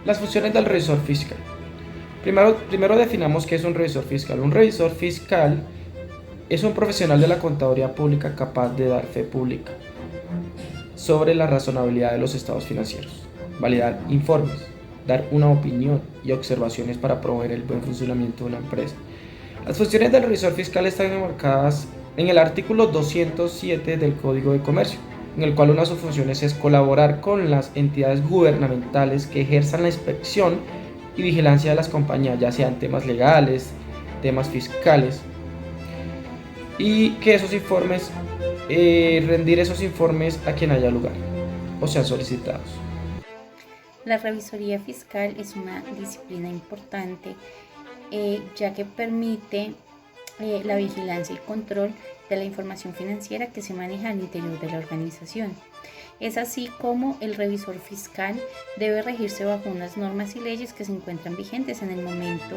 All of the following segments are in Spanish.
Las funciones del revisor fiscal. Primero definamos qué es un revisor fiscal. Un revisor fiscal es un profesional de la contaduría pública capaz de dar fe pública sobre la razonabilidad de los estados financieros, validar informes, dar una opinión y observaciones para promover el buen funcionamiento de una empresa. Las funciones del revisor fiscal están enmarcadas en el artículo 207 del Código de Comercio, en el cual una de sus funciones es colaborar con las entidades gubernamentales que ejerzan la inspección y vigilancia de las compañías, ya sean temas legales, temas fiscales, y que esos informes, rendir esos informes a quien haya lugar o sean solicitados. La revisoría fiscal es una disciplina importante ya que permite la vigilancia y control de la información financiera que se maneja al interior de la organización. Es así como el revisor fiscal debe regirse bajo unas normas y leyes que se encuentran vigentes en el momento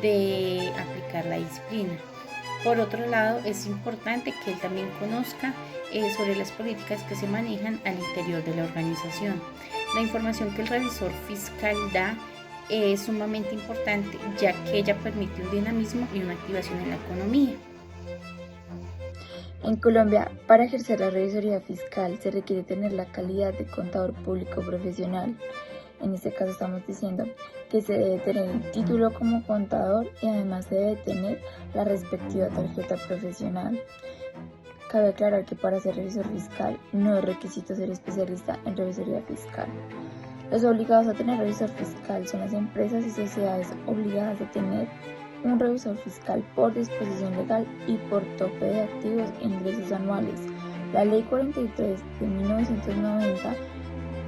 de aplicar la disciplina. Por otro lado, es importante que él también conozca sobre las políticas que se manejan al interior de la organización. La información que el revisor fiscal da es sumamente importante, ya que ella permite un dinamismo y una activación en la economía. En Colombia, para ejercer la revisoría fiscal se requiere tener la calidad de contador público profesional. En este caso estamos diciendo que se debe tener el título como contador y además se debe tener la respectiva tarjeta profesional. Cabe aclarar que para ser revisor fiscal no es requisito ser especialista en revisoría fiscal. Los obligados a tener revisor fiscal son las empresas y sociedades obligadas a tener un revisor fiscal por disposición legal y por tope de activos e ingresos anuales. La Ley 43 de 1990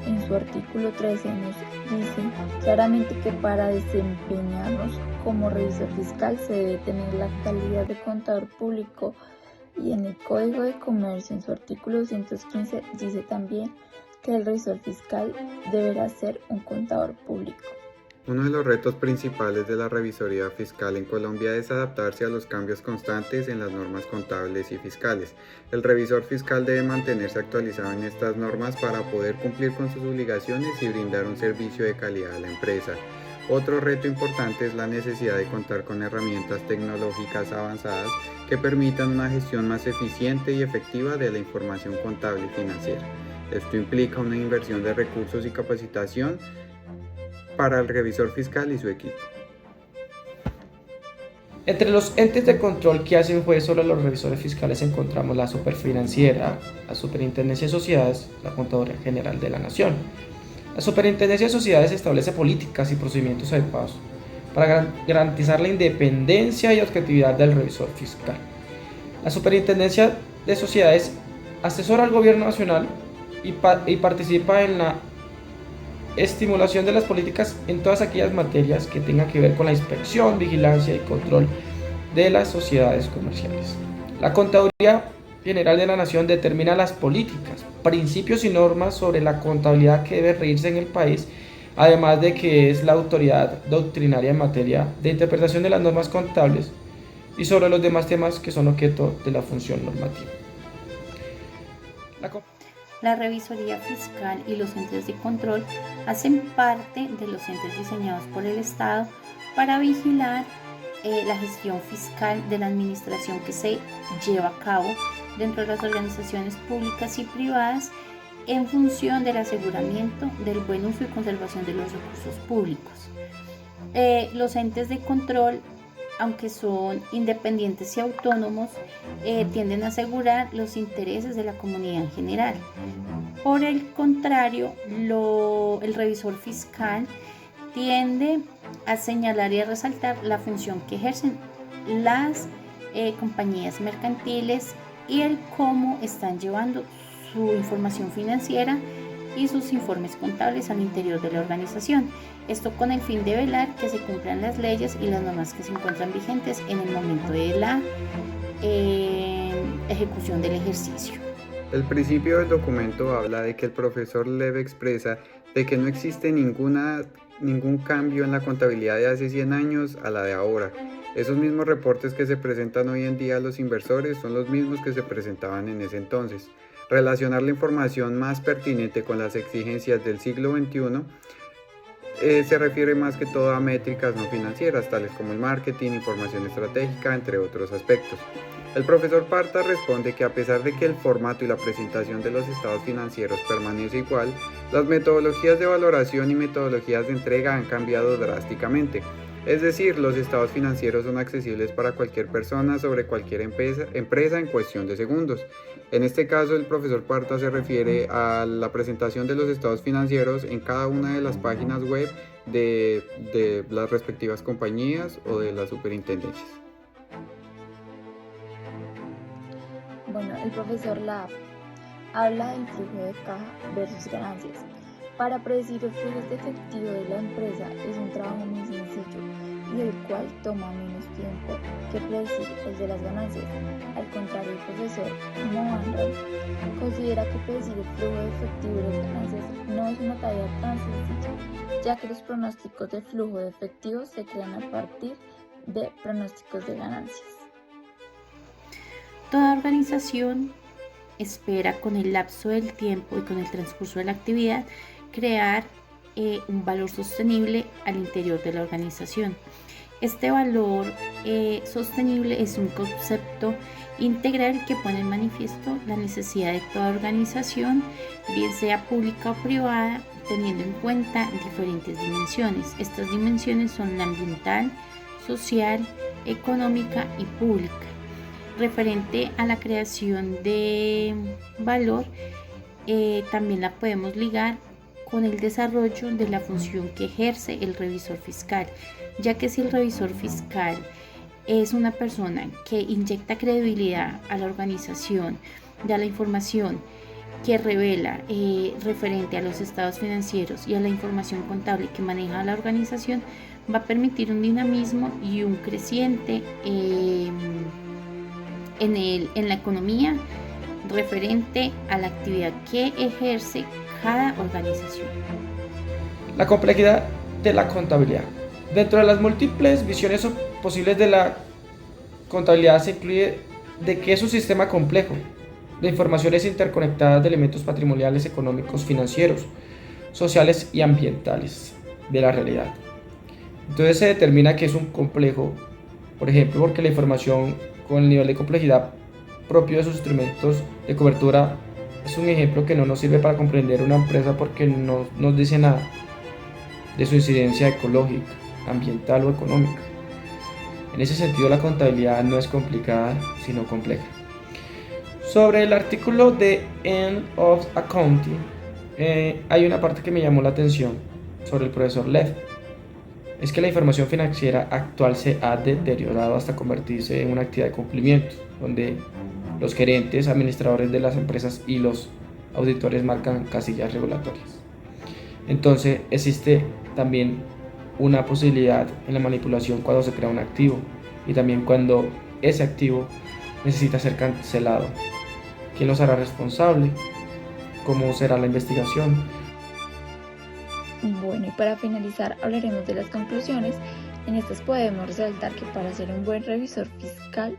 en su artículo 13 nos dice claramente que para desempeñarnos como revisor fiscal se debe tener la calidad de contador público, y en el Código de Comercio en su artículo 215 dice también que el revisor fiscal deberá ser un contador público. Uno de los retos principales de la revisoría fiscal en Colombia es adaptarse a los cambios constantes en las normas contables y fiscales. El revisor fiscal debe mantenerse actualizado en estas normas para poder cumplir con sus obligaciones y brindar un servicio de calidad a la empresa. Otro reto importante es la necesidad de contar con herramientas tecnológicas avanzadas que permitan una gestión más eficiente y efectiva de la información contable y financiera. Esto implica una inversión de recursos y capacitación para el revisor fiscal y su equipo. Entre los entes de control que hacen juez sobre los revisores fiscales encontramos la Superfinanciera, la Superintendencia de Sociedades, la Contaduría General de la Nación. La Superintendencia de Sociedades establece políticas y procedimientos adecuados para garantizar la independencia y objetividad del revisor fiscal. La Superintendencia de Sociedades asesora al Gobierno Nacional y participa en la estimulación de las políticas en todas aquellas materias que tengan que ver con la inspección, vigilancia y control de las sociedades comerciales. La Contaduría General de la Nación determina las políticas, principios y normas sobre la contabilidad que debe regirse en el país, además de que es la autoridad doctrinaria en materia de interpretación de las normas contables y sobre los demás temas que son objeto de la función normativa. La revisoría fiscal y los entes de control hacen parte de los entes diseñados por el Estado para vigilar la gestión fiscal de la administración que se lleva a cabo dentro de las organizaciones públicas y privadas en función del aseguramiento del buen uso y conservación de los recursos públicos. Los entes de control, aunque son independientes y autónomos, tienden a asegurar los intereses de la comunidad en general. Por el contrario, el revisor fiscal tiende a señalar y a resaltar la función que ejercen las compañías mercantiles y el cómo están llevando su información financiera y sus informes contables al interior de la organización. Esto con el fin de velar que se cumplan las leyes y las normas que se encuentran vigentes en el momento de la ejecución del ejercicio. El principio del documento habla de que el profesor Lev expresa de que no existe ningún cambio en la contabilidad de hace 100 años a la de ahora. Esos mismos reportes que se presentan hoy en día a los inversores son los mismos que se presentaban en ese entonces. Relacionar la información más pertinente con las exigencias del siglo XXI se refiere más que todo a métricas no financieras, tales como el marketing, información estratégica, entre otros aspectos. El profesor Parta responde que a pesar de que el formato y la presentación de los estados financieros permanece igual, las metodologías de valoración y metodologías de entrega han cambiado drásticamente. Es decir, los estados financieros son accesibles para cualquier persona sobre cualquier empresa en cuestión de segundos. En este caso, el profesor Parta se refiere a la presentación de los estados financieros en cada una de las páginas web de las respectivas compañías o de las superintendencias. Bueno, el profesor Lab habla del flujo de caja versus ganancias. Para predecir el flujo de efectivo de la empresa es un trabajo muy sencillo y el cual toma menos tiempo que predecir el de las ganancias. Al contrario, el profesor Mohanlal considera que predecir el flujo de efectivo de las ganancias no es una tarea tan sencilla, ya que los pronósticos de flujo de efectivo se crean a partir de pronósticos de ganancias. Toda organización espera con el lapso del tiempo y con el transcurso de la actividad crear un valor sostenible al interior de la organización. Este valor sostenible es un concepto integral que pone en manifiesto la necesidad de toda organización, bien sea pública o privada, teniendo en cuenta diferentes dimensiones. Estas dimensiones son la ambiental, social, económica y pública. Referente a la creación de valor, también la podemos ligar con el desarrollo de la función que ejerce el revisor fiscal, ya que si el revisor fiscal es una persona que inyecta credibilidad a la organización, da la información que revela referente a los estados financieros y a la información contable que maneja la organización, va a permitir un dinamismo y un creciente en la economía referente a la actividad que ejerce cada organización. La complejidad de la contabilidad. Dentro de las múltiples visiones posibles de la contabilidad se incluye de que es un sistema complejo de informaciones interconectadas de elementos patrimoniales, económicos, financieros, sociales y ambientales de la realidad. Entonces se determina que es un complejo, por ejemplo, porque la información con el nivel de complejidad propio de sus instrumentos de cobertura es un ejemplo que no nos sirve para comprender una empresa porque no nos dice nada de su incidencia ecológica, ambiental o económica. En ese sentido, la contabilidad no es complicada, sino compleja. Sobre el artículo de End of Accounting, hay una parte que me llamó la atención sobre el profesor Lev. Es que la información financiera actual se ha deteriorado hasta convertirse en una actividad de cumplimiento, donde los gerentes, administradores de las empresas y los auditores marcan casillas regulatorias. Entonces existe también una posibilidad en la manipulación cuando se crea un activo y también cuando ese activo necesita ser cancelado. ¿Quién los hará responsable? ¿Cómo será la investigación? Bueno, y para finalizar hablaremos de las conclusiones. En estas podemos resaltar que para ser un buen revisor fiscal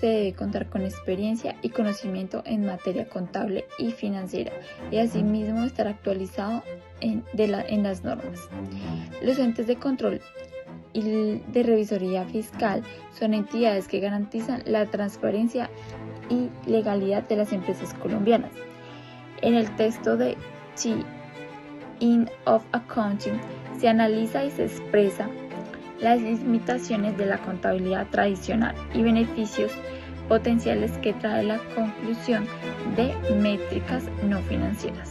se debe contar con experiencia y conocimiento en materia contable y financiera y asimismo estar actualizado en las normas. Los entes de control y de revisoría fiscal son entidades que garantizan la transparencia y legalidad de las empresas colombianas. En el texto de End of Accounting se analiza y se expresa las limitaciones de la contabilidad tradicional y beneficios potenciales que trae la conclusión de métricas no financieras.